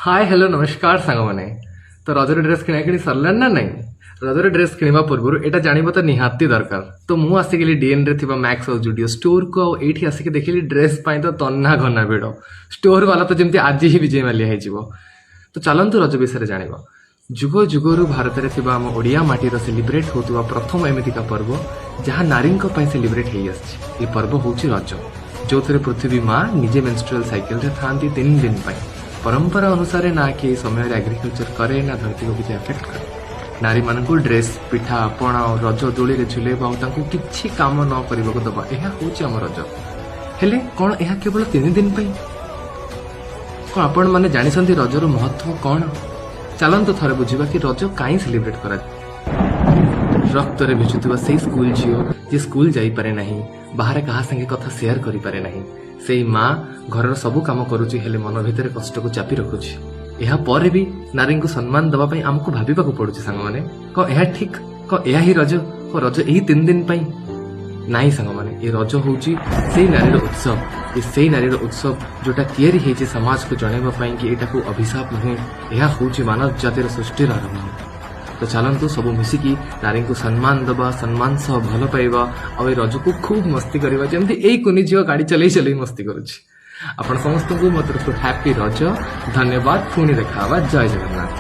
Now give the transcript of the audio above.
Hi hello नमस्कार सांग मैंने तो रजर ड्रेस किଣା किणी सरलान ना नहीं रजर ड्रेस किणवा पूर्व एटा जानिबा तो निहाती दरकार तो मु आसिकली डीएन रे थिबा मैक्स और जुडियो स्टोर को एठी आसिक देखिली ड्रेस पाई तो तन्ना घना भिड़ स्टोर वाला तो जमती आज ही विजय माल्या है जीवो तो चलंतु रज विषय जानिबा जुग जुगरु भारत रे थिबा हम ओडिया माटीर सेलिब्रेट होतुवा प्रथम एमितिका पर्व जहाँ नारी सेलिब्रेट हो आछि ए पर्व होछि रज जो थे पृथ्वी माँ निजे मेन्स्ट्रुअल साइकिल रे थांती 3 दिन पाई परंपरा अनुसार ना कि समय एग्रीकल्चर करे ना धरती को किसी एफेक्ट करे नारी मानक ड्रेस पिठा पणा और रज दोली रे झुलेबा और किछि काम न करबा दबा एहा होछि हम रज हेले कोन एहा केवल 3 दिन पई कोन आपण माने जानि संती रजर महत्व कोन चलंतु थरे बुझिबा कि रज काई सेलिब्रेट करा रक्त रे भिजुथुवा से स्कूल झियो जे स्कूल जाई पारे नाही बाहर कहा संगे कथा शेयर करि पारे नाही सेई माँ घर सबू कम करुची हेले मन भितर कष्ट को चापी रखुची यह पर भी नारी को सम्मान दबा पई हमको भाबिबा को पड़ुची सांग माने को एहा ठीक को एहा ही रज को रज एही 3 दिन पई नाही सांग माने ए रज होची सेई नारीर उत्सव ए सेई नारीर उत्सव जोटा तयारी हेची समाज को जणेबा पई कि एटा को अभिशाप नहीं एहा होची मानव जातिर सृष्टिर आरंभ तो चलतु सब मिसिकी नारी को सम्मान दबा सम्मान सह भल पाइबा और रज को खूब मस्ती करवा जमती एई कुनी झियो गाड़ी चलई चलई मस्ती करुछि आपण समस्त को मत हैप्पी रज धन्यवाद पुणी देखा जय जगन्नाथ।